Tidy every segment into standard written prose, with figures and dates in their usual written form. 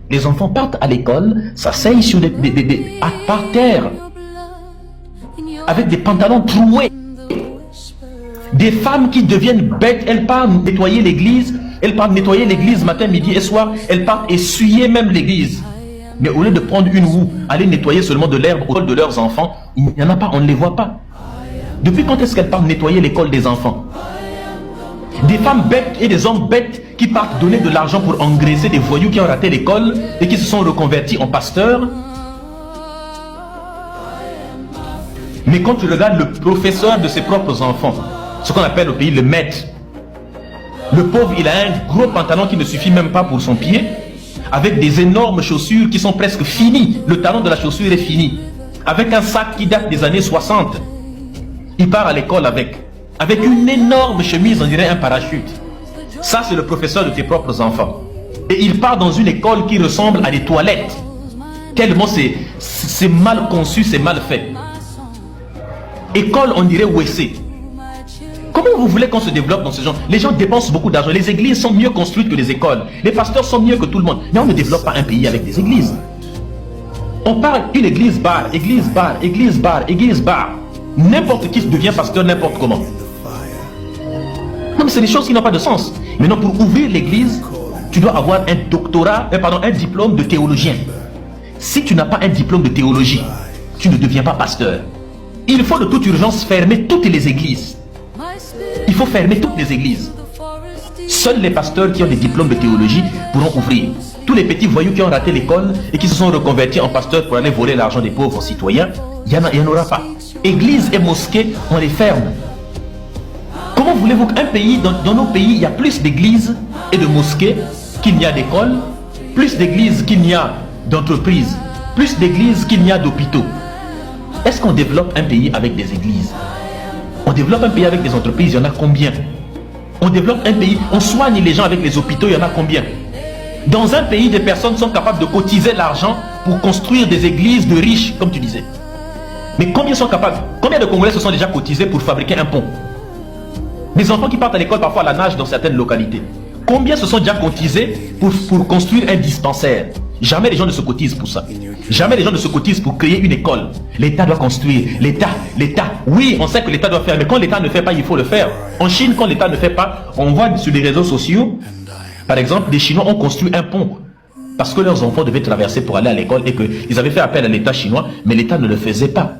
Les enfants partent à l'école, s'asseyent sur par terre, avec des pantalons troués. Des femmes qui deviennent bêtes, elles partent nettoyer l'église, matin, midi et soir, elles partent essuyer même l'église. Mais au lieu de prendre une roue, aller nettoyer seulement de l'herbe au col de leurs enfants, il n'y en a pas, on ne les voit pas. Depuis quand est-ce qu'elles partent nettoyer l'école des enfants? Des femmes bêtes et des hommes bêtes qui partent donner de l'argent pour engraisser des voyous qui ont raté l'école et qui se sont reconvertis en pasteurs. Mais quand tu regardes le professeur de ses propres enfants, ce qu'on appelle au pays le maître, le pauvre, il a un gros pantalon qui ne suffit même pas pour son pied, avec des énormes chaussures qui sont presque finies. Le talon de la chaussure est fini. Avec un sac qui date des années 60. Il part à l'école avec une énorme chemise, on dirait un parachute. Ça, c'est le professeur de tes propres enfants. Et il part dans une école qui ressemble à des toilettes. Tellement c'est mal conçu, c'est mal fait. École, on dirait WC. Comment vous voulez qu'on se développe dans ce genre? Les gens dépensent beaucoup d'argent. Les églises sont mieux construites que les écoles. Les pasteurs sont mieux que tout le monde. Mais on ne développe pas un pays avec des églises. On parle une église bar, église bar, église bar, église bar. N'importe qui devient pasteur n'importe comment. Non, mais c'est des choses qui n'ont pas de sens. Maintenant, pour ouvrir l'église, tu dois avoir un diplôme de théologien. Si tu n'as pas un diplôme de théologie, tu ne deviens pas pasteur. Il faut de toute urgence fermer toutes les églises. Il faut fermer toutes les églises. Seuls les pasteurs qui ont des diplômes de théologie pourront ouvrir. Tous les petits voyous qui ont raté l'école et qui se sont reconvertis en pasteurs pour aller voler l'argent des pauvres citoyens, il n'y en aura pas. Églises et mosquées, on les ferme. Comment voulez-vous qu'un pays, dans nos pays, il y a plus d'églises et de mosquées qu'il n'y a d'écoles, plus d'églises qu'il n'y a d'entreprises, plus d'églises qu'il n'y a d'hôpitaux? Est-ce qu'on développe un pays avec des églises? On développe un pays avec des entreprises, il y en a combien? On développe un pays, on soigne les gens avec les hôpitaux, il y en a combien? Dans un pays, des personnes sont capables de cotiser l'argent pour construire des églises de riches, comme tu disais. Mais combien sont capables? Combien de Congolais se sont déjà cotisés pour fabriquer un pont? Des enfants qui partent à l'école parfois à la nage dans certaines localités. Combien se sont déjà cotisés pour construire un dispensaire? Jamais les gens ne se cotisent pour ça. Jamais les gens ne se cotisent pour créer une école. L'État doit construire. L'État. Oui, on sait que l'État doit faire, mais quand l'État ne fait pas, il faut le faire. En Chine, quand l'État ne fait pas, on voit sur les réseaux sociaux, par exemple, des Chinois ont construit un pont parce que leurs enfants devaient traverser pour aller à l'école et qu'ils avaient fait appel à l'État chinois, mais l'État ne le faisait pas.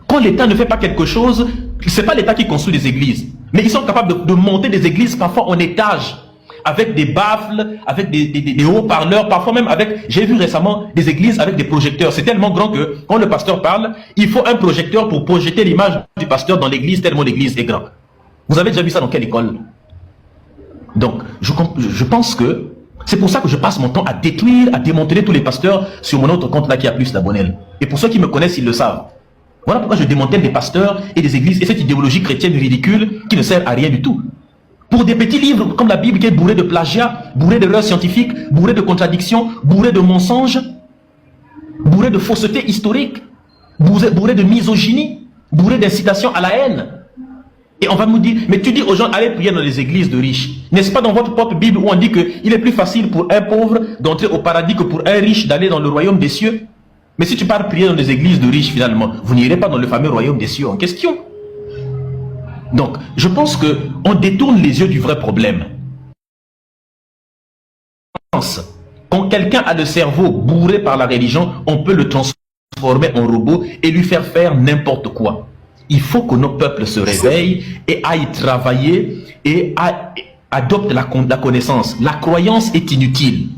Quand l'État ne fait pas quelque chose, ce n'est pas l'État qui construit des églises, mais ils sont capables de monter des églises parfois en étage, avec des baffles, avec des haut-parleurs, parfois même avec, j'ai vu récemment des églises avec des projecteurs. C'est tellement grand que quand le pasteur parle, il faut un projecteur pour projeter l'image du pasteur dans l'église, tellement l'église est grande. Vous avez déjà vu ça dans quelle école? Donc, je pense que c'est pour ça que je passe mon temps à détruire, à démanteler tous les pasteurs sur mon autre compte là qui a plus d'abonnés. Et pour ceux qui me connaissent, ils le savent. Voilà pourquoi je démantèle des pasteurs et des églises et cette idéologie chrétienne ridicule qui ne sert à rien du tout. Pour des petits livres comme la Bible qui est bourrée de plagiat, bourrée d'erreurs scientifiques, bourrée de contradictions, bourrée de mensonges, bourrée de fausseté historique, bourrée de misogynie, bourrée d'incitation à la haine. Et on va nous dire, mais tu dis aux gens, allez prier dans les églises de riches. N'est-ce pas dans votre propre Bible où on dit qu'il est plus facile pour un pauvre d'entrer au paradis que pour un riche d'aller dans le royaume des cieux? Mais si tu pars prier dans les églises de riches finalement, vous n'irez pas dans le fameux royaume des cieux en question. Donc, je pense qu'on détourne les yeux du vrai problème. Quand quelqu'un a le cerveau bourré par la religion, on peut le transformer en robot et lui faire faire n'importe quoi. Il faut que nos peuples se réveillent et aillent travailler et adoptent la connaissance. La croyance est inutile.